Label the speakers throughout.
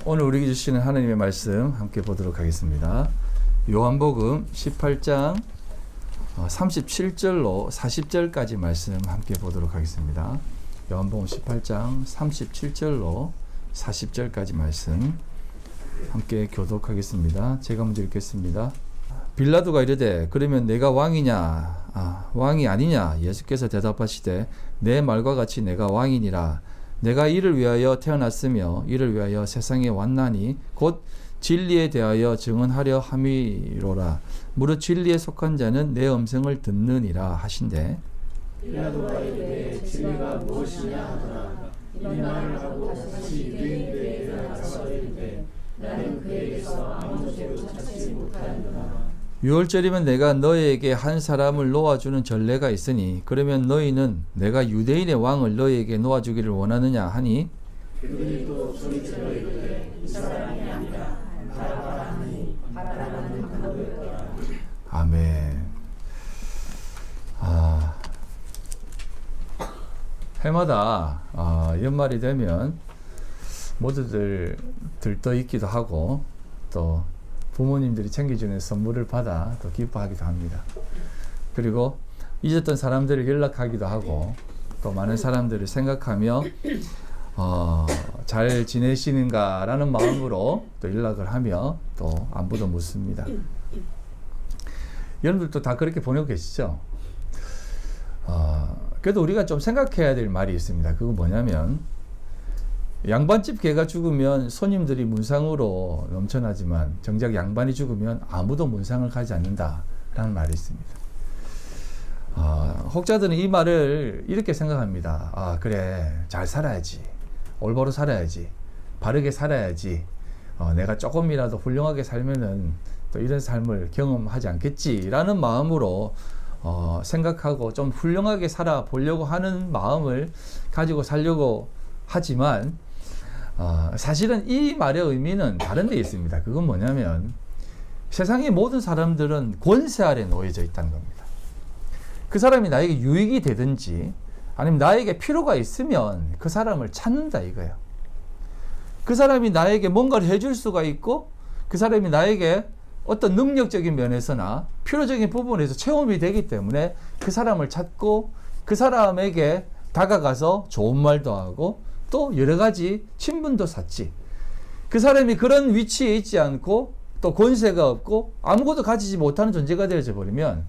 Speaker 1: 오늘 우리에게 주시는 하나님의 말씀 함께 보도록 하겠습니다. 요한복음 18장 37절로 40절까지 말씀 함께 보도록 하겠습니다. 요한복음 18장 37절로 40절까지 말씀 함께 교독하겠습니다. 제가 먼저 읽겠습니다. 빌라도가 이르되 그러면 내가 왕이냐 왕이 아니냐? 예수께서 대답하시되 내 말과 같이 내가 왕이니라. 내가 이를 위하여 태어났으며 이를 위하여 세상에 왔나니 곧 진리에 대하여 증언하려 함이로라. 무릇 진리에 속한 자는 내 음성을 듣느니라 하신대.
Speaker 2: 빌라도가 이르되 진리가 무엇이냐 하더라. 이 말을 하고 다시 유대인들에게 일어나서 이르되 나는 그에게서 아무 죄도 찾지 못하였노라.
Speaker 1: 유월절이면 내가 너희에게 한 사람을 놓아주는 전례가 있으니 그러면 너희는 내가 유대인의 왕을 너희에게 놓아주기를 원하느냐 하니
Speaker 2: 그들이 또 소리치러 이르되 이 사람이 아니라 바라바라 하니 바라바라는 한국이었더라.
Speaker 1: 아멘. 해마다 연말이 되면 모두들 들떠 있기도 하고 또 부모님들이 챙겨주는 선물을 받아 또 기뻐하기도 합니다. 그리고 잊었던 사람들을 연락하기도 하고 또 많은 사람들을 생각하며 잘 지내시는가라는 마음으로 또 연락을 하며 또 안부도 묻습니다. 여러분들도 다 그렇게 보내고 계시죠? 그래도 우리가 좀 생각해야 될 말이 있습니다. 그거 뭐냐면 양반집 개가 죽으면 손님들이 문상으로 넘쳐나지만 정작 양반이 죽으면 아무도 문상을 가지 않는다라는 말이 있습니다. 혹자들은 이 말을 이렇게 생각합니다. 그래, 잘 살아야지, 올바로 살아야지, 바르게 살아야지, 내가 조금이라도 훌륭하게 살면은 또 이런 삶을 경험하지 않겠지라는 마음으로 생각하고 좀 훌륭하게 살아보려고 하는 마음을 가지고 살려고 하지만 사실은 이 말의 의미는 다른 데 있습니다. 그건 뭐냐면 세상의 모든 사람들은 권세 아래 놓여져 있다는 겁니다. 그 사람이 나에게 유익이 되든지 아니면 나에게 필요가 있으면 그 사람을 찾는다 이거예요. 그 사람이 나에게 뭔가를 해줄 수가 있고 그 사람이 나에게 어떤 능력적인 면에서나 필요적인 부분에서 체험이 되기 때문에 그 사람을 찾고 그 사람에게 다가가서 좋은 말도 하고 또 여러 가지 친분도 쌓지. 그 사람이 그런 위치에 있지 않고 또 권세가 없고 아무것도 가지지 못하는 존재가 되어져 버리면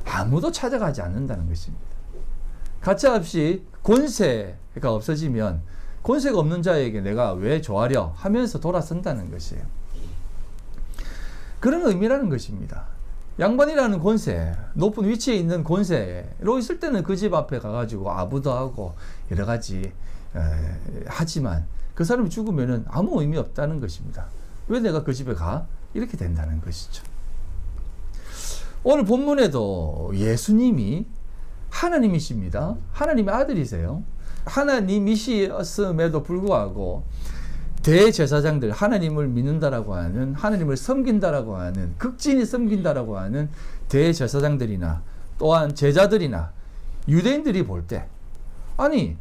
Speaker 1: 아무도 찾아가지 않는다는 것입니다. 가차없이 권세가 없어지면 권세가 없는 자에게 내가 왜 좋아하려 하면서 돌아선다는 것이에요. 그런 의미라는 것입니다. 양반이라는 권세, 높은 위치에 있는 권세로 있을 때는 그 집 앞에 가가지고 아부도 하고 여러 가지 하지만 그 사람이 죽으면은 아무 의미 없다는 것입니다. 왜 내가 그 집에 가? 이렇게 된다는 것이죠. 오늘 본문에도 예수님이 하나님이십니다. 하나님의 아들이세요. 하나님이셨음에도 불구하고 대제사장들, 하나님을 믿는다라고 하는, 하나님을 섬긴다라고 하는, 극진히 섬긴다라고 하는 대제사장들이나 또한 제자들이나 유대인들이 볼 때 아니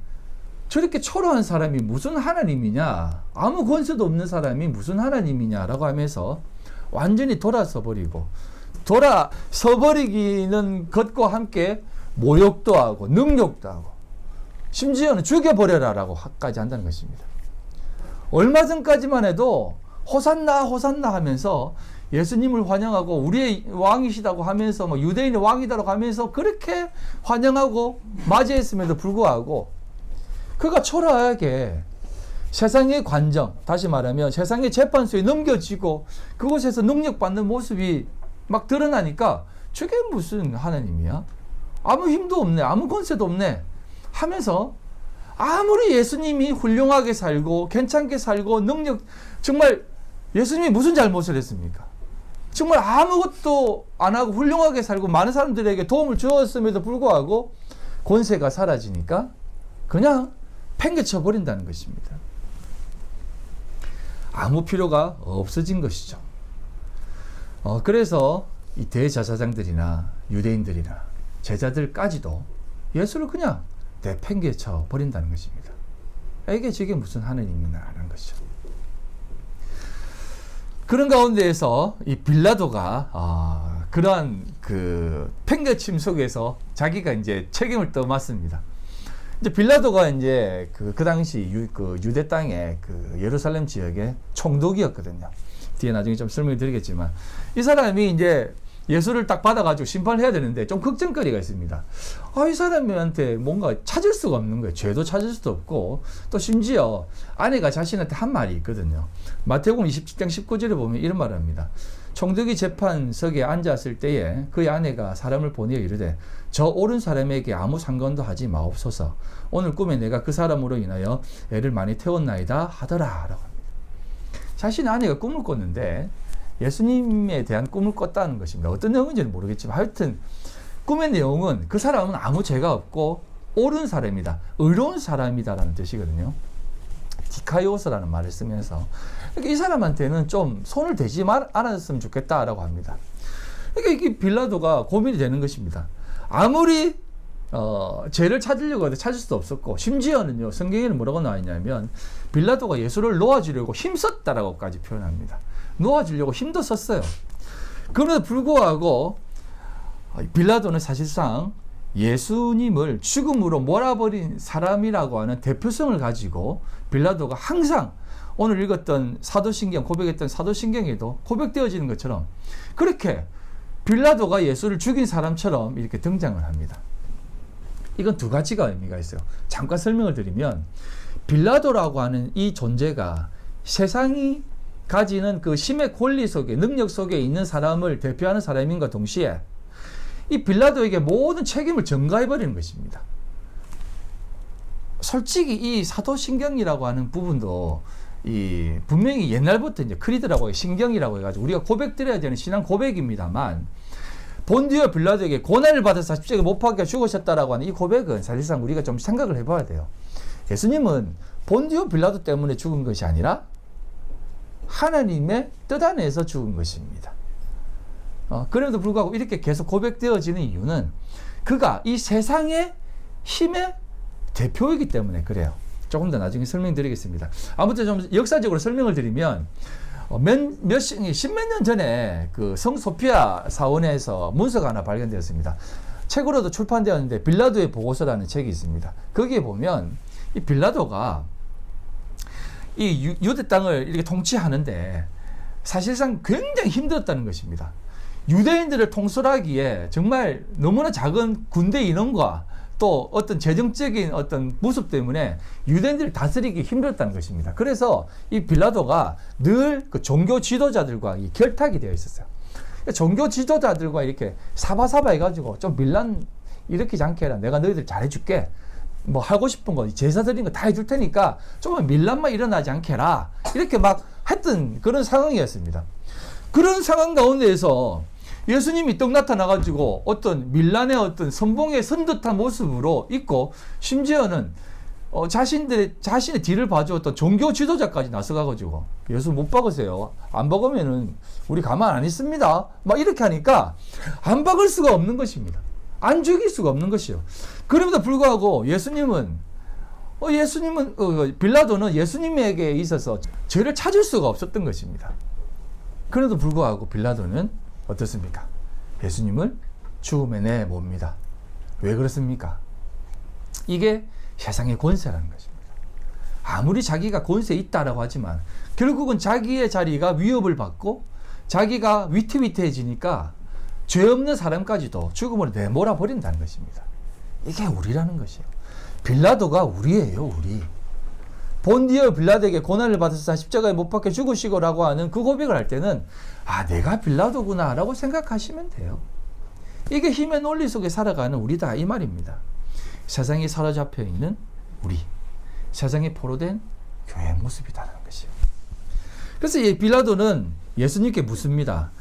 Speaker 1: 저렇게 초라한 사람이 무슨 하나님이냐, 아무 권세도 없는 사람이 무슨 하나님이냐라고 하면서 완전히 돌아서버리고, 돌아서버리기는 것과 함께 모욕도 하고 능욕도 하고 심지어는 죽여버려라라고 까지 한다는 것입니다. 얼마 전까지만 해도 호산나 호산나 하면서 예수님을 환영하고 우리의 왕이시다고 하면서 유대인의 왕이다라고 하면서 그렇게 환영하고 맞이했음에도 불구하고 그가 초라하게 세상의 관정, 다시 말하면 세상의 재판소에 넘겨지고 그곳에서 능력받는 모습이 막 드러나니까 저게 무슨 하나님이야? 아무 힘도 없네, 아무 권세도 없네 하면서 아무리 예수님이 훌륭하게 살고 괜찮게 살고 정말 예수님이 무슨 잘못을 했습니까? 정말 아무것도 안 하고 훌륭하게 살고 많은 사람들에게 도움을 주었음에도 불구하고 권세가 사라지니까 그냥 팽개쳐 버린다는 것입니다. 아무 필요가 없어진 것이죠. 그래서 이 대제사장들이나 유대인들이나 제자들까지도 예수를 그냥 내팽개쳐 버린다는 것입니다. 이게 저게 무슨 하느님이냐라는 것이죠. 그런 가운데에서 이 빌라도가 그러한 그 팽개침 속에서 자기가 이제 책임을 떠맡습니다. 이제 빌라도가 이제 그 당시 유대 땅의 그 예루살렘 지역의 총독이었거든요. 뒤에 나중에 좀 설명을 드리겠지만, 이 사람이 이제 예수를 딱 받아가지고 심판을 해야 되는데 좀 걱정거리가 있습니다. 이 사람한테 뭔가 찾을 수가 없는 거예요. 죄도 찾을 수도 없고, 또 심지어 아내가 자신한테 한 말이 있거든요. 마태복음 27장 19절에 보면 이런 말을 합니다. 총독이 재판석에 앉았을 때에 그의 아내가 사람을 보내어 이르되 저 옳은 사람에게 아무 상관도 하지 마옵소서. 오늘 꿈에 내가 그 사람으로 인하여 애를 많이 태웠나이다 하더라 라고 합니다. 자신의 아내가 꿈을 꿨는데 예수님에 대한 꿈을 꿨다는 것입니다. 어떤 내용인지는 모르겠지만 하여튼 꿈의 내용은 그 사람은 아무 죄가 없고 옳은 사람이다, 의로운 사람이다라는 뜻이거든요. 디카이오스라는 말을 쓰면서 이 사람한테는 좀 손을 대지 않았으면 좋겠다라고 합니다. 그러니까 이 빌라도가 고민이 되는 것입니다. 아무리 죄를 찾으려고 해도 찾을 수도 없었고, 심지어는요, 성경에는 뭐라고 나와 있냐면 빌라도가 예수를 놓아주려고 힘썼다라고까지 표현합니다. 놓아주려고 힘도 썼어요. 그럼에도 불구하고 빌라도는 사실상 예수님을 죽음으로 몰아버린 사람이라고 하는 대표성을 가지고 빌라도가 항상 오늘 읽었던 사도신경, 고백했던 사도신경에도 고백되어지는 것처럼 그렇게 빌라도가 예수를 죽인 사람처럼 이렇게 등장을 합니다. 이건 두 가지가 의미가 있어요. 잠깐 설명을 드리면, 빌라도라고 하는 이 존재가 세상이 가지는 그 힘의 권리 속에, 능력 속에 있는 사람을 대표하는 사람인과 동시에 이 빌라도에게 모든 책임을 전가해버리는 것입니다. 솔직히 이 사도신경이라고 하는 부분도 분명히 옛날부터 이제 크리드라고 해, 신경이라고 해가지고 우리가 고백드려야 되는 신앙 고백입니다만, 본디오 빌라도에게 고난을 받아서 십자가에 못 박혀 죽으셨다라고 하는 이 고백은 사실상 우리가 좀 생각을 해봐야 돼요. 예수님은 본디오 빌라도 때문에 죽은 것이 아니라 하나님의 뜻 안에서 죽은 것입니다. 그럼에도 불구하고 이렇게 계속 고백되어지는 이유는 그가 이 세상의 힘의 대표이기 때문에 그래요. 조금 더 나중에 설명드리겠습니다. 아무튼 좀 역사적으로 설명을 드리면, 십몇 년 전에 그 성소피아 사원에서 문서가 하나 발견되었습니다. 책으로도 출판되었는데 빌라도의 보고서라는 책이 있습니다. 거기에 보면 이 빌라도가 이 유대 땅을 이렇게 통치하는데 사실상 굉장히 힘들었다는 것입니다. 유대인들을 통솔하기에 정말 너무나 작은 군대 인원과 또 어떤 재정적인 어떤 모습 때문에 유대인들을 다스리기 힘들었다는 것입니다. 그래서 이 빌라도가 늘 그 종교 지도자들과 이 결탁이 되어 있었어요. 종교 지도자들과 이렇게 사바사바 해가지고 좀 밀란 일으키지 않게 해라. 내가 너희들 잘해줄게. 뭐 하고 싶은 거, 제사 드린 거 다 해줄 테니까 조금 밀란만 일어나지 않게 해라. 이렇게 막 했던 그런 상황이었습니다. 그런 상황 가운데에서 예수님이 떡 나타나가지고 어떤 밀란의 어떤 선봉에 선 듯한 모습으로 있고, 심지어는 자신의 뒤를 봐주었던 종교 지도자까지 나서가지고 예수 못 박으세요. 안 박으면은 우리 가만 안 있습니다. 막 이렇게 하니까 안 박을 수가 없는 것입니다. 안 죽일 수가 없는 것이요. 그럼에도 불구하고 빌라도는 예수님에게 있어서 죄를 찾을 수가 없었던 것입니다. 그럼에도 불구하고 빌라도는 어떻습니까? 예수님을 죽음에 내봅니다. 왜 그렇습니까? 이게 세상의 권세라는 것입니다. 아무리 자기가 권세에 있다라고 하지만 결국은 자기의 자리가 위협을 받고 자기가 위태위태해지니까 죄 없는 사람까지도 죽음으로 내몰아 버린다는 것입니다. 이게 우리라는 것이에요. 빌라도가 우리예요, 우리. 본디오 빌라도에게 고난을 받아서 십자가에 못 박혀 죽으시고라고 하는 그 고백을 할 때는 내가 빌라도구나 라고 생각하시면 돼요. 이게 힘의 논리 속에 살아가는 우리다 이 말입니다. 세상에 사로잡혀 있는 우리, 세상에 포로된 교회의 모습이다라는 것이에요. 그래서 이 빌라도는 예수님께 묻습니다.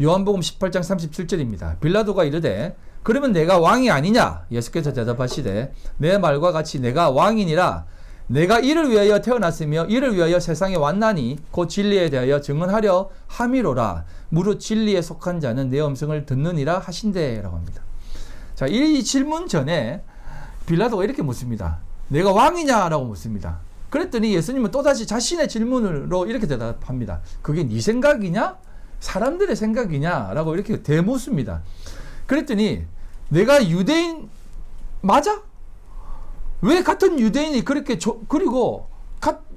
Speaker 1: 요한복음 18장 37절입니다. 빌라도가 이르되 그러면 내가 왕이 아니냐? 예수께서 대답하시되 내 말과 같이 내가 왕이니라. 내가 이를 위하여 태어났으며 이를 위하여 세상에 왔나니 곧 진리에 대하여 증언하려 함이로라. 무릇 진리에 속한 자는 내 음성을 듣느니라 하신대라고 합니다. 자, 이 질문 전에 빌라도가 이렇게 묻습니다. 내가 왕이냐라고 묻습니다. 그랬더니 예수님은 또다시 자신의 질문으로 이렇게 대답합니다. 그게 네 생각이냐? 사람들의 생각이냐? 라고 이렇게 대묻습니다. 그랬더니 내가 유대인 맞아? 왜 같은 유대인이 그렇게 그리고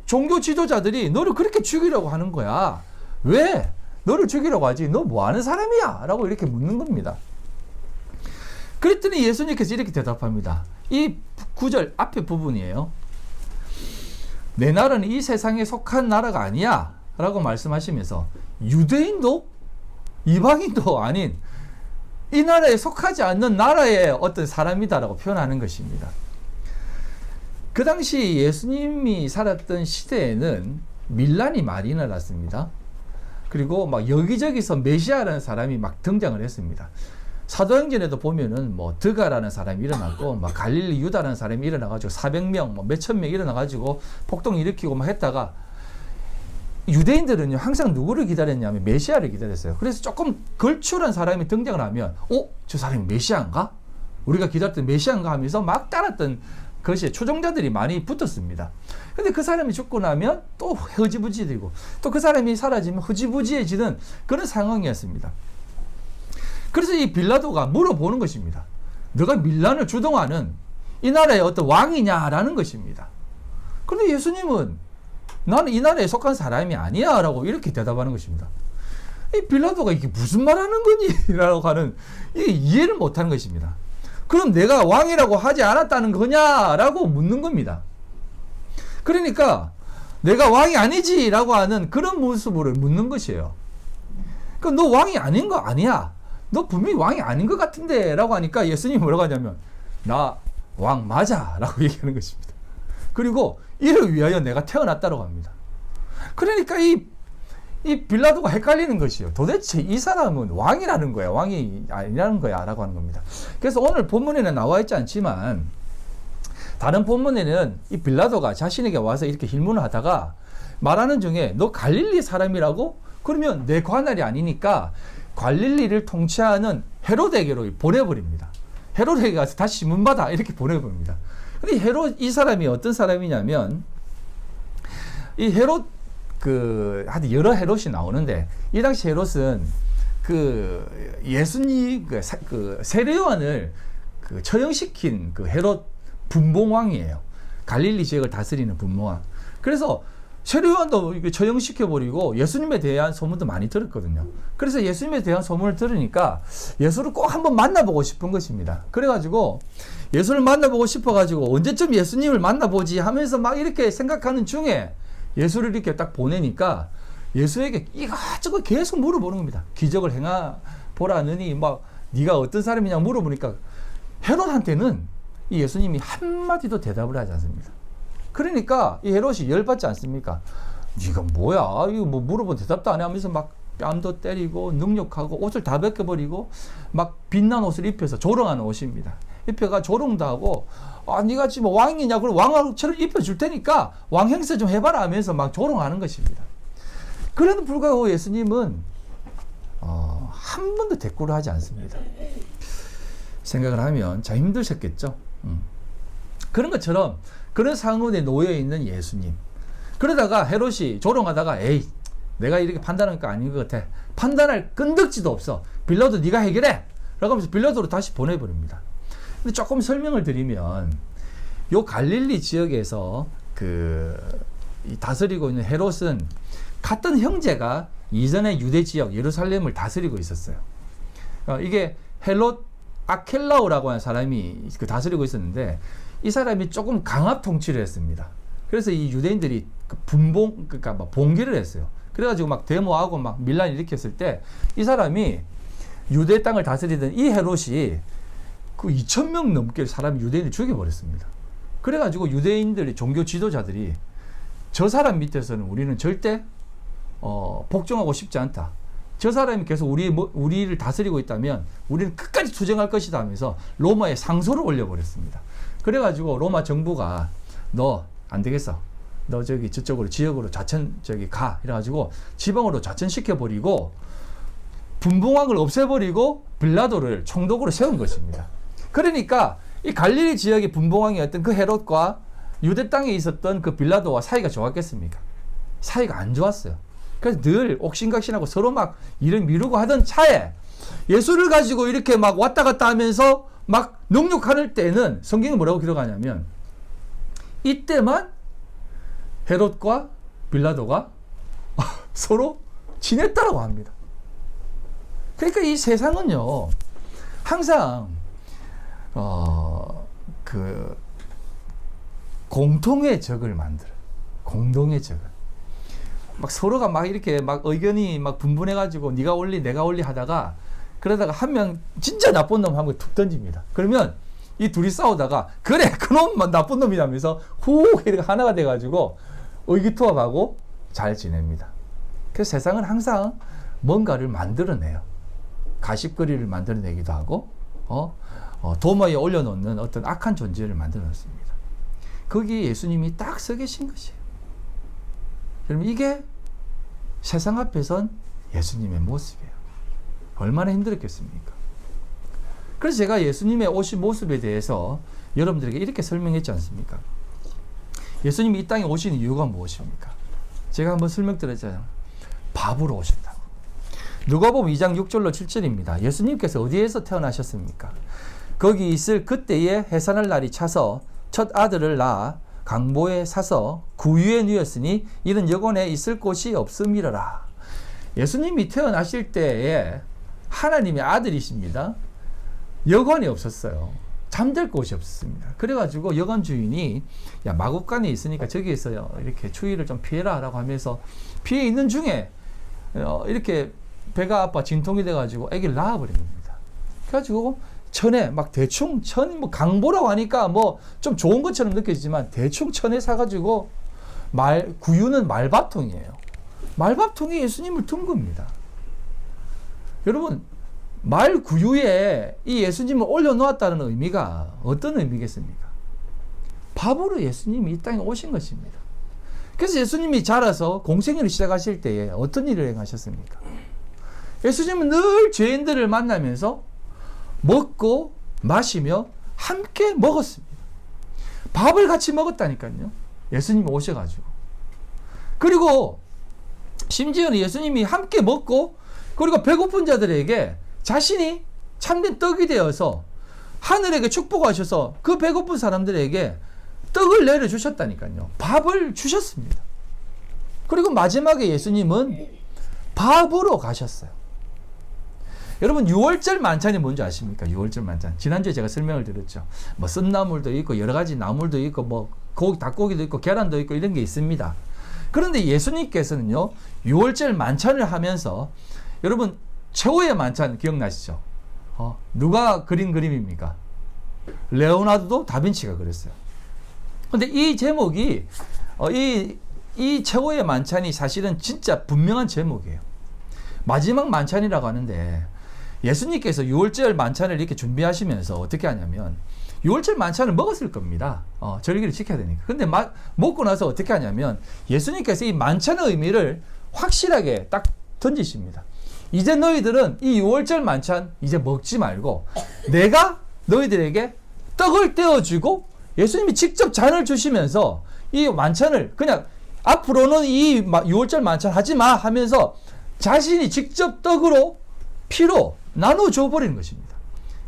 Speaker 1: 종교 지도자들이 너를 그렇게 죽이려고 하는 거야? 왜 너를 죽이려고 하지? 너 뭐 하는 사람이야? 라고 이렇게 묻는 겁니다. 그랬더니 예수님께서 이렇게 대답합니다. 이 구절 앞에 부분이에요. 내 나라는 이 세상에 속한 나라가 아니야 라고 말씀하시면서 유대인도 이방인도 아닌 이 나라에 속하지 않는 나라의 어떤 사람이다라고 표현하는 것입니다. 그 당시 예수님이 살았던 시대에는 밀란이 많이 일어났습니다. 그리고 막 여기저기서 메시아라는 사람이 막 등장을 했습니다. 사도행전에도 보면은 뭐 드가라는 사람이 일어났고 막 갈릴리 유다라는 사람이 일어나가지고 400명 뭐 몇천 명 일어나가지고 폭동 일으키고 막 했다가 유대인들은요 항상 누구를 기다렸냐면 메시아를 기다렸어요. 그래서 조금 걸출한 사람이 등장을 하면 저 사람이 메시아인가? 우리가 기다렸던 메시아인가 하면서 막 따랐던 것이 초종자들이 많이 붙었습니다. 근데 그 사람이 죽고 나면 또 흐지부지되고 또 그 사람이 사라지면 흐지부지해지는 그런 상황이었습니다. 그래서 이 빌라도가 물어보는 것입니다. 너가 밀란을 주동하는 이 나라의 어떤 왕이냐라는 것입니다. 그런데 예수님은 나는 이 나라에 속한 사람이 아니야 라고 이렇게 대답하는 것입니다. 이 빌라도가 이게 무슨 말 하는 거니? 라고 하는 이게 이해를 못하는 것입니다. 그럼 내가 왕이라고 하지 않았다는 거냐라고 묻는 겁니다. 그러니까 내가 왕이 아니지 라고 하는 그런 모습으로 묻는 것이에요. 그럼 너 왕이 아닌 거 아니야? 너 분명히 왕이 아닌 것 같은데 라고 하니까 예수님이 뭐라고 하냐면 나 왕 맞아 라고 얘기하는 것입니다. 그리고 이를 위하여 내가 태어났다고 합니다. 그러니까 이 빌라도가 헷갈리는 것이요. 도대체 이 사람은 왕이라는 거야, 왕이 아니라는 거야 라고 하는 겁니다. 그래서 오늘 본문에는 나와 있지 않지만 다른 본문에는 이 빌라도가 자신에게 와서 이렇게 질문을 하다가 말하는 중에 너 갈릴리 사람이라고? 그러면 내 관할이 아니니까 갈릴리를 통치하는 헤로데에게로 보내버립니다. 헤로데에게 가서 다시 문받아 이렇게 보내버립니다. 근데 이 사람이 어떤 사람이냐면 이 헤롯 하여튼 여러 헤롯이 나오는데 이 당시 헤롯은 예수님 세례요한을 처형시킨 헤롯 분봉왕이에요. 갈릴리 지역을 다스리는 분봉왕. 그래서 세례요한도 처형시켜버리고 예수님에 대한 소문도 많이 들었거든요. 그래서 예수님에 대한 소문을 들으니까 예수를 꼭 한번 만나보고 싶은 것입니다. 그래가지고 예수를 만나보고 싶어가지고 언제쯤 예수님을 만나보지 하면서 막 이렇게 생각하는 중에 예수를 이렇게 딱 보내니까 예수에게 이것저것 계속 물어보는 겁니다. 기적을 행하보라느니 막 네가 어떤 사람이냐 물어보니까 헤롯한테는 이 예수님이 한마디도 대답을 하지 않습니다. 그러니까 이 헤롯이 열받지 않습니까? 네가 뭐야? 이거 뭐 물어본 대답도 안 하면서 막 뺨도 때리고 능욕하고 옷을 다 벗겨버리고 막 빛난 옷을 입혀서 조롱하는 옷입니다. 입혀가 조롱도 하고 네가 지금 왕이냐? 그럼 왕처럼 입혀줄 테니까 왕 행세 좀 해봐라 하면서 막 조롱하는 것입니다. 그래도 불구하고 예수님은 한 번도 대꾸를 하지 않습니다. 생각을 하면 참 힘드셨겠죠. 그런 것처럼 그런 상황에 놓여 있는 예수님. 그러다가 헤롯이 조롱하다가 에이 내가 이렇게 판단할 거 아닌 것 같아. 판단할 끈덕지도 없어. 빌라도 네가 해결해. 라고 하면서 빌라도로 다시 보내버립니다. 근데 조금 설명을 드리면 요 갈릴리 지역에서 다스리고 있는 헤롯은 같은 형제가 이전에 유대 지역 예루살렘을 다스리고 있었어요. 이게 헤롯 아켈라오라고 하는 사람이 다스리고 있었는데 이 사람이 조금 강압 통치를 했습니다. 그래서 이 유대인들이 그러니까 막 봉기를 했어요. 그래가지고 막 데모하고 막 밀란을 일으켰을 때 이 사람이 유대 땅을 다스리던 이 헤롯이 2,000명 넘게 사람 유대인을 죽여버렸습니다. 그래가지고 유대인들이 종교 지도자들이 저 사람 밑에서는 우리는 절대 복종하고 싶지 않다. 저 사람이 계속 우리를 다스리고 있다면 우리는 끝까지 투쟁할 것이다 하면서 로마에 상소를 올려버렸습니다. 그래가지고 로마 정부가 너 안 되겠어. 너 저쪽으로 지역으로 가. 이래가지고 지방으로 좌천시켜버리고 분봉왕을 없애버리고 빌라도를 총독으로 세운 것입니다. 그러니까 이 갈릴리 지역의 분봉왕이었던 그 헤롯과 유대 땅에 있었던 그 빌라도와 사이가 좋았겠습니까? 사이가 안 좋았어요. 그래서 늘 옥신각신하고 서로 막 일을 미루고 하던 차에 예수를 가지고 이렇게 막 왔다 갔다 하면서 막 능욕할 때는 성경이 뭐라고 기록하냐면 이때만 헤롯과 빌라도가 서로 지냈다라고 합니다. 그러니까 이 세상은요, 항상 그 공통의 적을 만들어요. 공동의 적을. 막 서로가 막 이렇게 막 의견이 막 분분해가지고 네가 올리 내가 올리 하다가 그러다가 한 명 진짜 나쁜 놈 한 번 툭 던집니다. 그러면 이 둘이 싸우다가 그래 그놈만 나쁜 놈이라면서 후 이렇게 하나가 돼가지고 의기투합하고 잘 지냅니다. 그래서 세상은 항상 뭔가를 만들어내요. 가십거리를 만들어내기도 하고 도마에 올려놓는 어떤 악한 존재를 만들어냈습니다. 거기에 예수님이 딱 서 계신 것이에요. 여러분 이게 세상 앞에선 예수님의 모습이에요. 얼마나 힘들었겠습니까? 그래서 제가 예수님의 오신 모습에 대해서 여러분들에게 이렇게 설명했지 않습니까? 예수님이 이 땅에 오신 이유가 무엇입니까? 제가 한번 설명드렸잖아요. 밥으로 오신다고. 누가복음 2장 6절로 7절입니다. 예수님께서 어디에서 태어나셨습니까? 거기 있을 그때에 해산할 날이 차서 첫 아들을 낳아 강보에 사서 구유에 누였으니 이는 여관에 있을 곳이 없음이러라. 예수님이 태어나실 때에 하나님의 아들이십니다. 여관이 없었어요. 잠들 곳이 없었습니다. 그래가지고 여관 주인이 야 마국간에 있으니까 저기에서 이렇게 추위를 좀 피해라 라고 하면서 피해 있는 중에 이렇게 배가 아파 진통이 돼가지고 아기를 낳아버린 겁니다. 그래가지고 천에 막 대충 천 뭐 강보라고 하니까 뭐 좀 좋은 것처럼 느껴지지만 대충 천에 사가지고 구유는 말밥통이에요. 말밥통에 예수님을 둔 겁니다. 여러분 말 구유에 이 예수님을 올려놓았다는 의미가 어떤 의미겠습니까? 밥으로 예수님이 이 땅에 오신 것입니다. 그래서 예수님이 자라서 공생애를 시작하실 때에 어떤 일을 행하셨습니까? 예수님은 늘 죄인들을 만나면서 먹고 마시며 함께 먹었습니다. 밥을 같이 먹었다니까요. 예수님이 오셔가지고. 그리고 심지어는 예수님이 함께 먹고 그리고 배고픈 자들에게 자신이 참된 떡이 되어서 하늘에게 축복하셔서 그 배고픈 사람들에게 떡을 내려주셨다니까요. 밥을 주셨습니다. 그리고 마지막에 예수님은 밥으로 가셨어요. 여러분 6월절 만찬이 뭔지 아십니까? 6월절 만찬. 지난주에 제가 설명을 드렸죠. 뭐 쓴나물도 있고 여러 가지 나물도 있고 뭐 닭고기도 있고 계란도 있고 이런 게 있습니다. 그런데 예수님께서는요. 6월절 만찬을 하면서 여러분 최후의 만찬 기억나시죠? 누가 그린 그림입니까? 레오나르도 다빈치가 그렸어요. 근데 이 제목이 이 최후의 만찬이 사실은 진짜 분명한 제목이에요. 마지막 만찬이라고 하는데 예수님께서 6월절 만찬을 이렇게 준비하시면서 어떻게 하냐면 6월절 만찬을 먹었을 겁니다. 절기를 지켜야 되니까. 근데 먹고 나서 어떻게 하냐면 예수님께서 이 만찬의 의미를 확실하게 딱 던지십니다. 이제 너희들은 이 6월절 만찬 이제 먹지 말고 내가 너희들에게 떡을 떼어주고 예수님이 직접 잔을 주시면서 이 만찬을 그냥 앞으로는 이 6월절 만찬 하지 마 하면서 자신이 직접 떡으로 피로 나눠줘 버리는 것입니다.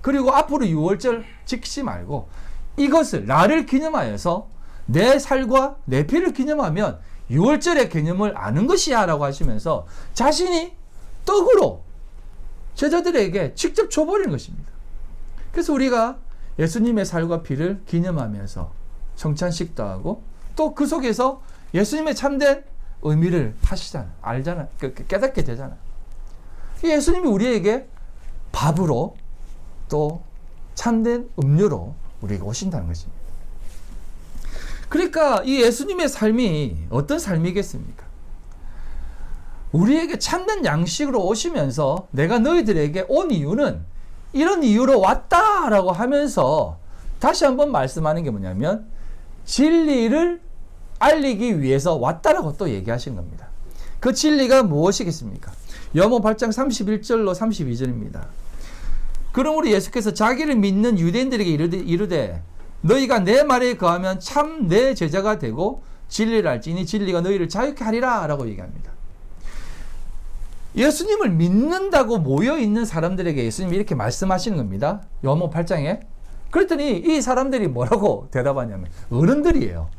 Speaker 1: 그리고 앞으로 6월절 지키지 말고 이것을 나를 기념하여서 내 살과 내 피를 기념하면 6월절의 개념을 아는 것이야 라고 하시면서 자신이 떡으로 제자들에게 직접 줘버리는 것입니다. 그래서 우리가 예수님의 살과 피를 기념하면서 성찬식도 하고 또 그 속에서 예수님의 참된 의미를 하시잖아요. 알잖아요. 깨닫게 되잖아요. 예수님이 우리에게 밥으로 또 참된 음료로 우리에게 오신다는 것입니다. 그러니까 이 예수님의 삶이 어떤 삶이겠습니까? 우리에게 참된 양식으로 오시면서 내가 너희들에게 온 이유는 이런 이유로 왔다라고 하면서 다시 한번 말씀하는 게 뭐냐면 진리를 알리기 위해서 왔다라고 또 얘기하신 겁니다. 그 진리가 무엇이겠습니까? 요한복음 8장 31절로 32절입니다. 그러므로 예수께서 자기를 믿는 유대인들에게 이르되 너희가 내 말에 거하면 참 내 제자가 되고 진리를 알지니 진리가 너희를 자유케 하리라 라고 얘기합니다. 예수님을 믿는다고 모여있는 사람들에게 예수님이 이렇게 말씀하시는 겁니다. 요한복음 8장에. 그랬더니 이 사람들이 뭐라고 대답하냐면 어른들이에요.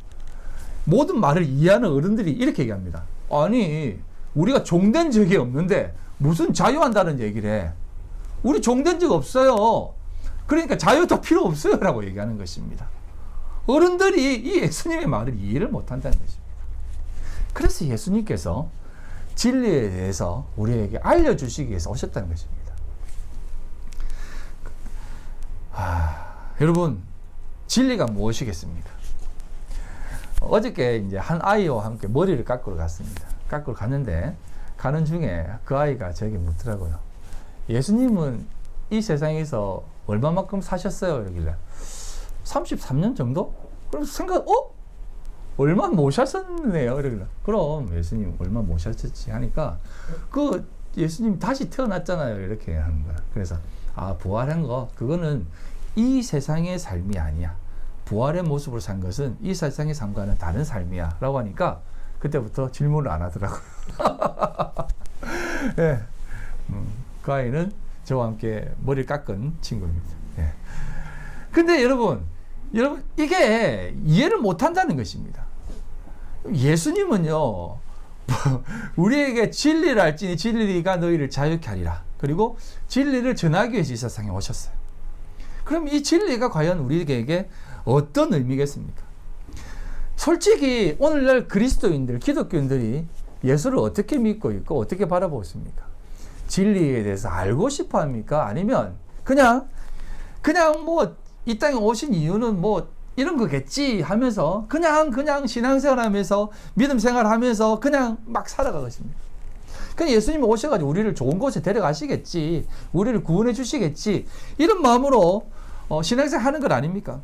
Speaker 1: 모든 말을 이해하는 어른들이 이렇게 얘기합니다. 아니 우리가 종된 적이 없는데 무슨 자유한다는 얘기를 해. 우리 종된 적 없어요. 그러니까 자유도 필요 없어요 라고 얘기하는 것입니다. 어른들이 이 예수님의 말을 이해를 못한다는 것입니다. 그래서 예수님께서 진리에 대해서 우리에게 알려주시기 위해서 오셨다는 것입니다. 여러분, 진리가 무엇이겠습니까? 어저께 이제 한 아이와 함께 머리를 깎으러 갔습니다. 깎으러 갔는데, 가는 중에 그 아이가 저에게 묻더라고요. 예수님은 이 세상에서 얼마만큼 사셨어요? 이러길래 33년 정도? 그래서 얼마 모셨었네요. 이러길래 그럼 예수님 얼마 모셨었지 하니까 그 예수님 다시 태어났잖아요. 이렇게 하는 거야. 그래서 부활한 거 그거는 이 세상의 삶이 아니야. 부활의 모습으로 산 것은 이 세상의 삶과는 다른 삶이야 라고 하니까 그때부터 질문을 안 하더라고요. 네. 그 아이는 저와 함께 머리를 깎은 친구입니다. 네. 근데 여러분 이게 이해를 못한다는 것입니다. 예수님은요 우리에게 진리를 알지니 진리가 너희를 자유케 하리라. 그리고 진리를 전하기 위해서 이 세상에 오셨어요. 그럼 이 진리가 과연 우리에게 어떤 의미겠습니까? 솔직히 오늘날 그리스도인들, 기독교인들이 예수를 어떻게 믿고 있고 어떻게 바라보고 있습니까? 진리에 대해서 알고 싶어 합니까? 아니면 그냥 뭐 이 땅에 오신 이유는 뭐 이런 거겠지 하면서 그냥 신앙생활 하면서 믿음 생활 하면서 그냥 막 살아가고 있습니다. 그냥 예수님이 오셔가지고 우리를 좋은 곳에 데려가시겠지, 우리를 구원해 주시겠지, 이런 마음으로 신앙생활 하는 것 아닙니까?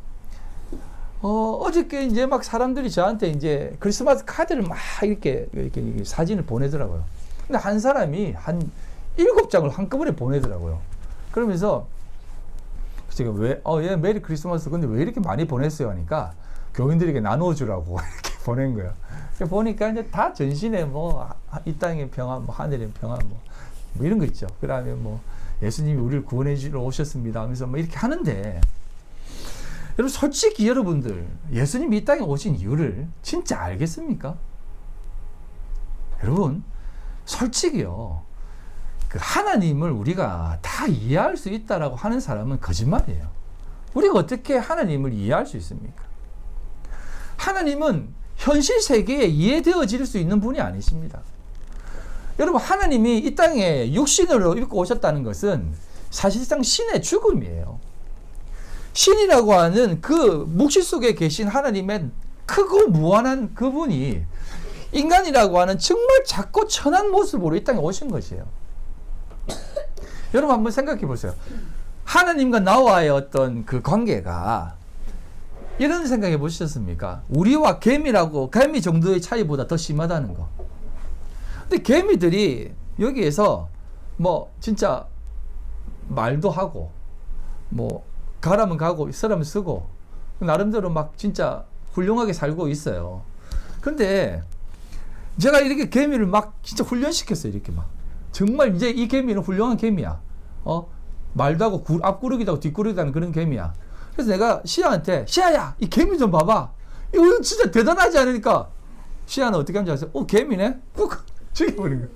Speaker 1: 어저께 이제 막 사람들이 저한테 이제 크리스마스 카드를 막 이렇게 사진을 보내더라고요. 근데 한 사람이 한 7장을 한꺼번에 보내더라고요. 그러면서 제가 얘 메리 크리스마스 근데 왜 이렇게 많이 보냈어요? 하니까 교인들에게 나눠주라고 이렇게 보낸 거예요. 보니까 이제 다 전신에 뭐 이 땅의 평안, 뭐 하늘의 평안, 뭐 이런 거 있죠. 그 다음에 뭐 예수님이 우리를 구원해 주러 오셨습니다 하면서 뭐 이렇게 하는데, 여러분 솔직히 여러분들 예수님이 이 땅에 오신 이유를 진짜 알겠습니까? 여러분 솔직히요. 그 하나님을 우리가 다 이해할 수 있다라고 하는 사람은 거짓말이에요. 우리가 어떻게 하나님을 이해할 수 있습니까? 하나님은 현실 세계에 이해되어질 수 있는 분이 아니십니다. 여러분 하나님이 이 땅에 육신으로 입고 오셨다는 것은 사실상 신의 죽음이에요. 신이라고 하는 그 묵시 속에 계신 하나님의 크고 무한한 그분이 인간이라고 하는 정말 작고 천한 모습으로 이 땅에 오신 것이에요. 여러분 한번 생각해 보세요. 하나님과 나와의 어떤 그 관계가 이런 생각해 보셨습니까? 우리와 개미 정도의 차이보다 더 심하다는 거. 근데 개미들이 여기에서 뭐 진짜 말도 하고 뭐 가라면 가고 쓰라면 쓰고 나름대로 막 진짜 훌륭하게 살고 있어요. 근데 제가 이렇게 개미를 막 진짜 훈련시켰어요. 이렇게 막 정말 이제 이 개미는 훌륭한 개미야. 말도 하고 앞구르기도 하고 뒷구르기도 하는 그런 개미야. 그래서 내가 시아한테 시아야 이 개미 좀 봐봐. 이거 진짜 대단하지 않으니까 시아는 어떻게 하는지 아세요? 개미네? 꾹 죽여버린 거야.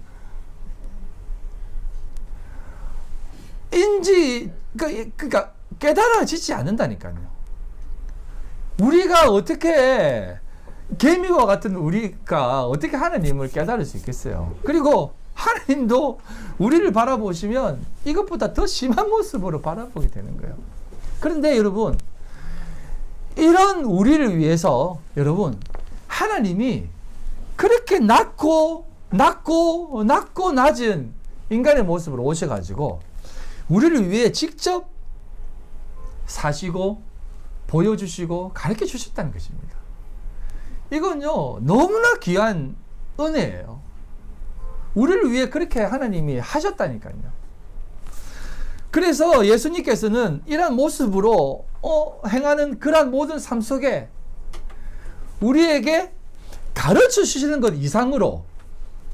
Speaker 1: 그러니까 깨달아지지 않는다니까요. 우리가 어떻게 개미와 같은 우리가 어떻게 하나님을 깨달을 수 있겠어요? 그리고 하나님도 우리를 바라보시면 이것보다 더 심한 모습으로 바라보게 되는 거예요. 그런데 여러분 이런 우리를 위해서 여러분 하나님이 그렇게 낮고 낮은 인간의 모습으로 오셔가지고 우리를 위해 직접 사시고 보여주시고 가르쳐 주셨다는 것입니다. 이건요 너무나 귀한 은혜예요. 우리를 위해 그렇게 하나님이 하셨다니까요. 그래서 예수님께서는 이러한 모습으로 행하는 그러한 모든 삶 속에 우리에게 가르쳐 주시는 것 이상으로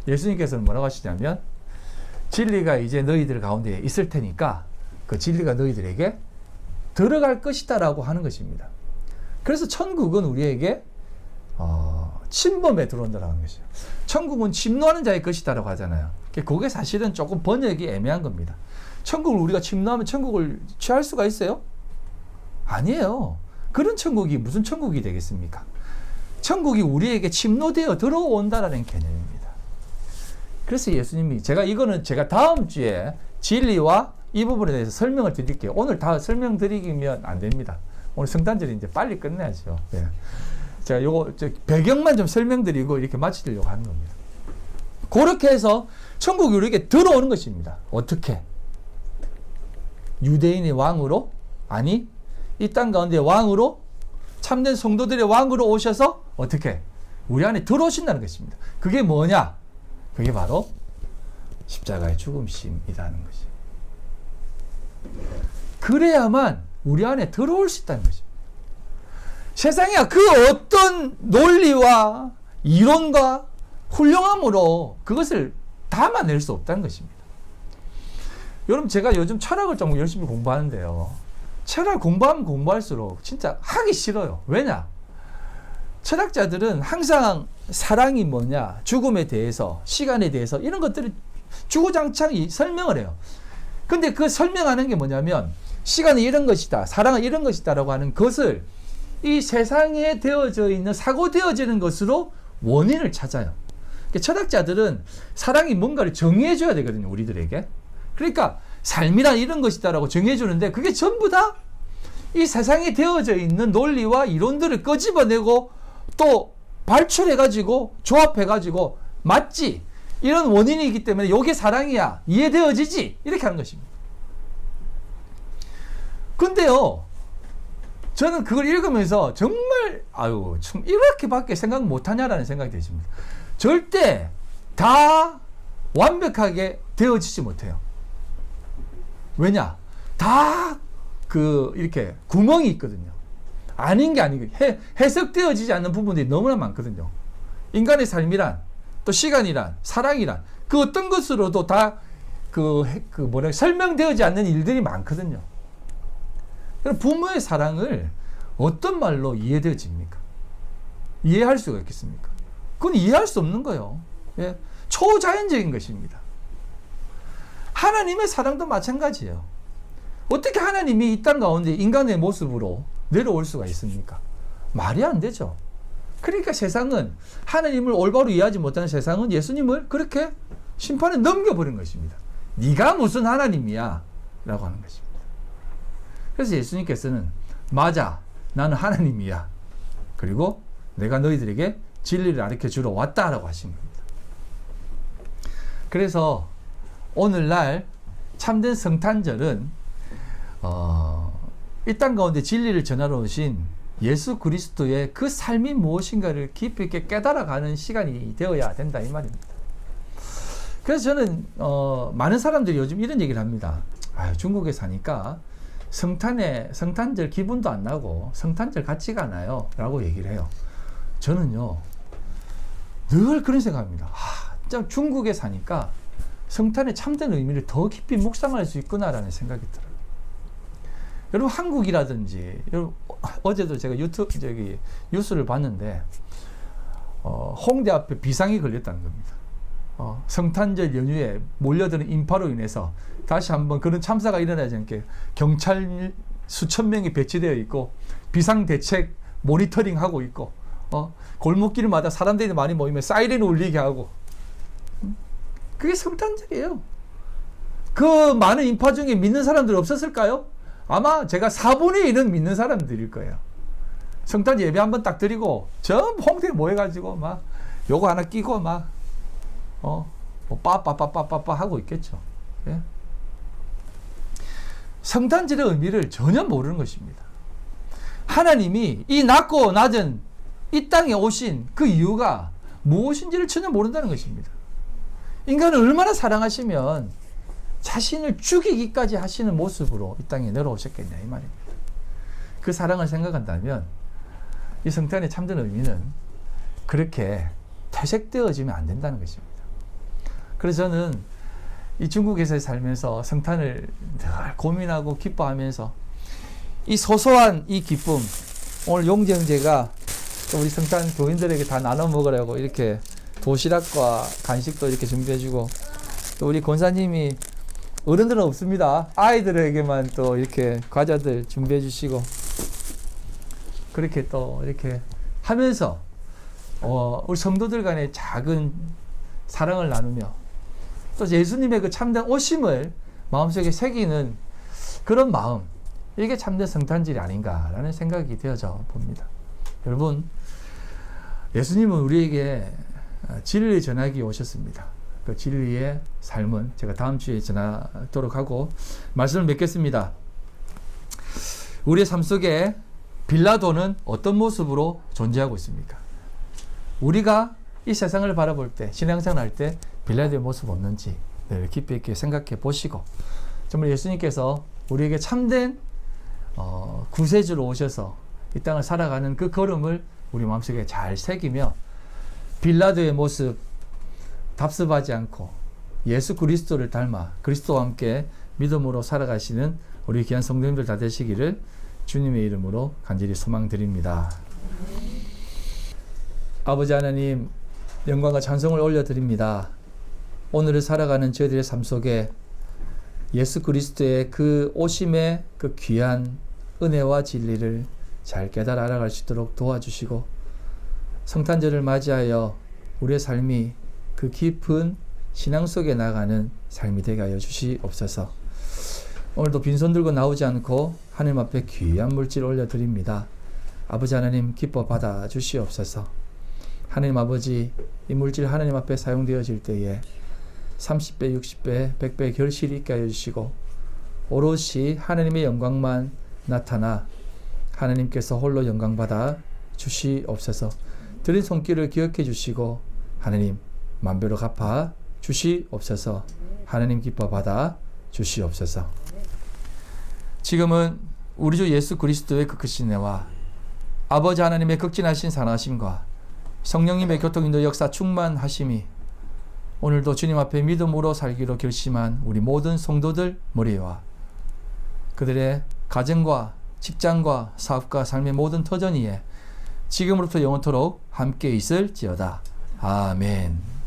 Speaker 1: 예수님께서는 뭐라고 하시냐면 진리가 이제 너희들 가운데 있을 테니까 그 진리가 너희들에게 들어갈 것이다 라고 하는 것입니다. 그래서 천국은 우리에게 침범에 들어온다라는 것이죠. 천국은 침노하는 자의 것이다 라고 하잖아요. 그게 사실은 조금 번역이 애매한 겁니다. 천국을 우리가 침노하면 천국을 취할 수가 있어요? 아니에요. 그런 천국이 무슨 천국이 되겠습니까? 천국이 우리에게 침노되어 들어온다라는 개념입니다. 그래서 예수님이 제가 다음 주에 진리와 이 부분에 대해서 설명을 드릴게요. 오늘 다 설명드리면 안 됩니다. 오늘 성탄절이 이제 빨리 끝내야죠. 네. 제가 요거 배경만 좀 설명드리고 이렇게 마치려고 하는 겁니다. 그렇게 해서 천국이 우리에게 들어오는 것입니다. 어떻게? 유대인의 왕으로? 아니, 이 땅 가운데 왕으로? 참된 성도들의 왕으로 오셔서 어떻게? 우리 안에 들어오신다는 것입니다. 그게 뭐냐? 그게 바로 십자가의 죽음심이라는 것이에요. 그래야만 우리 안에 들어올 수 있다는 것입니다. 세상에 그 어떤 논리와 이론과 훌륭함으로 그것을 담아낼 수 없다는 것입니다. 여러분, 제가 요즘 철학을 좀 열심히 공부하는데요. 철학 공부하면 공부할수록 진짜 하기 싫어요. 왜냐? 철학자들은 항상 사랑이 뭐냐, 죽음에 대해서, 시간에 대해서 이런 것들을 주구장창 설명을 해요. 근데 그 설명하는 게 뭐냐면 시간은 이런 것이다, 사랑은 이런 것이다 라고 하는 것을 이 세상에 되어져 있는 사고되어지는 것으로 원인을 찾아요. 그러니까 철학자들은 사랑이 뭔가를 정의해줘야 되거든요, 우리들에게. 그러니까 삶이란 이런 것이다 라고 정해주는데 그게 전부 다 이 세상에 되어져 있는 논리와 이론들을 끄집어내고 또 발출해가지고 조합해가지고 맞지? 이런 원인이기 때문에 이게 사랑이야, 이해되어지지? 이렇게 하는 것입니다. 근데요, 저는 그걸 읽으면서 정말 참 이렇게밖에 생각 못하냐라는 생각이 드십니다. 절대 다 완벽하게 되어지지 못해요. 왜냐? 다 이렇게 구멍이 있거든요. 아닌 게 아니고 해석되어지지 않는 부분들이 너무나 많거든요. 인간의 삶이란, 또 시간이란, 사랑이란 그 어떤 것으로도 다 설명되어지지 않는 일들이 많거든요. 그럼 부모의 사랑을 어떤 말로 이해되어집니까? 이해할 수가 있겠습니까? 그건 이해할 수 없는 거예요. 예. 초자연적인 것입니다. 하나님의 사랑도 마찬가지예요. 어떻게 하나님이 이 땅 가운데 인간의 모습으로 내려올 수가 있습니까? 말이 안 되죠. 그러니까 세상은, 하나님을 올바로 이해하지 못하는 세상은 예수님을 그렇게 심판에 넘겨버린 것입니다. 네가 무슨 하나님이야? 라고 하는 것입니다. 그래서 예수님께서는 맞아, 나는 하나님이야. 그리고 내가 너희들에게 진리를 가르쳐 주러 왔다라고 하신 겁니다. 그래서 오늘날 참된 성탄절은 이 땅 가운데 진리를 전하러 오신 예수 그리스도의 그 삶이 무엇인가를 깊이 있게 깨달아가는 시간이 되어야 된다 이 말입니다. 그래서 저는 많은 사람들이 요즘 이런 얘기를 합니다. 중국에 사니까 성탄절 기분도 안 나고 성탄절 같지가 않아요 라고 얘기를 해요. 저는요 늘 그런 생각합니다. 참 중국에 사니까 성탄의 참된 의미를 더 깊이 묵상할 수 있구나라는 생각이 들어요. 여러분, 한국이라든지, 어제도 제가 뉴스를 봤는데, 홍대 앞에 비상이 걸렸다는 겁니다. 성탄절 연휴에 몰려드는 인파로 인해서 다시 한번 그런 참사가 일어나지 않게 경찰 수천 명이 배치되어 있고, 비상대책 모니터링 하고 있고, 골목길마다 사람들이 많이 모이면 사이렌 울리게 하고, 그게 성탄절이에요. 그 많은 인파 중에 믿는 사람들 없었을까요? 아마 제가 4분의 1은 믿는 사람들일 거예요. 성탄 예배 한번 딱 드리고 전부 홍대에 모여가지고 막 요거 하나 끼고 막 빠빠빠빠빠 하고 있겠죠. 예? 성탄절의 의미를 전혀 모르는 것입니다. 하나님이 이 낮고 낮은 이 땅에 오신 그 이유가 무엇인지를 전혀 모른다는 것입니다. 인간을 얼마나 사랑하시면 자신을 죽이기까지 하시는 모습으로 이 땅에 내려오셨겠냐 이 말입니다. 그 사랑을 생각한다면 이 성탄의 참된 의미는 그렇게 퇴색되어지면 안 된다는 것입니다. 그래서 저는 이 중국에서 살면서 성탄을 늘 고민하고 기뻐하면서 이 소소한 이 기쁨, 오늘 용재 형제가 우리 성탄 교인들에게 다 나눠 먹으라고 이렇게 도시락과 간식도 이렇게 준비해주고, 또 우리 권사님이 어른들은 없습니다. 아이들에게만 또 이렇게 과자들 준비해 주시고, 그렇게 또 이렇게 하면서 우리 성도들 간의 작은 사랑을 나누며 또 예수님의 그 참된 오심을 마음속에 새기는 그런 마음, 이게 참된 성탄절이 아닌가라는 생각이 되어져 봅니다. 여러분, 예수님은 우리에게 진리를 전하기 오셨습니다. 그 진리의 삶은 제가 다음 주에 전하도록 하고 말씀을 맺겠습니다. 우리의 삶 속에 빌라도는 어떤 모습으로 존재하고 있습니까? 우리가 이 세상을 바라볼 때, 신앙생활 할 때 빌라도의 모습 없는지 늘 깊이 있게 생각해 보시고, 정말 예수님께서 우리에게 참된 구세주로 오셔서 이 땅을 살아가는 그 걸음을 우리 마음속에 잘 새기며 빌라도의 모습 답습하지 않고 예수 그리스도를 닮아 그리스도와 함께 믿음으로 살아가시는 우리 귀한 성도님들 다 되시기를 주님의 이름으로 간절히 소망드립니다. 아버지 하나님, 영광과 찬송을 올려드립니다. 오늘을 살아가는 저희들의 삶 속에 예수 그리스도의 그 오심의 그 귀한 은혜와 진리를 잘 깨달아 알아갈 수 있도록 도와주시고, 성탄절을 맞이하여 우리의 삶이 그 깊은 신앙 속에 나가는 삶이 되게 하여 주시옵소서. 오늘도 빈손 들고 나오지 않고 하나님 앞에 귀한 물질 올려드립니다. 아버지 하나님 기뻐 받아 주시옵소서. 하나님 아버지, 이 물질 하나님 앞에 사용되어질 때에 30배, 60배, 100배 결실이 있게 하여 주시고, 오롯이 하나님의 영광만 나타나 하나님께서 홀로 영광 받아 주시옵소서. 드린 손길을 기억해 주시고 하나님 만배로 갚아 주시옵소서. 하나님 기뻐 받아 주시옵소서. 지금은 우리 주 예수 그리스도의 그 크신 은혜와 아버지 하나님의 극진하신 사랑하심과 성령님의 교통인도 역사 충만하심이 오늘도 주님 앞에 믿음으로 살기로 결심한 우리 모든 성도들 머리와 그들의 가정과 직장과 사업과 삶의 모든 터전 위에 지금으로부터 영원토록 함께 있을지어다. 아멘.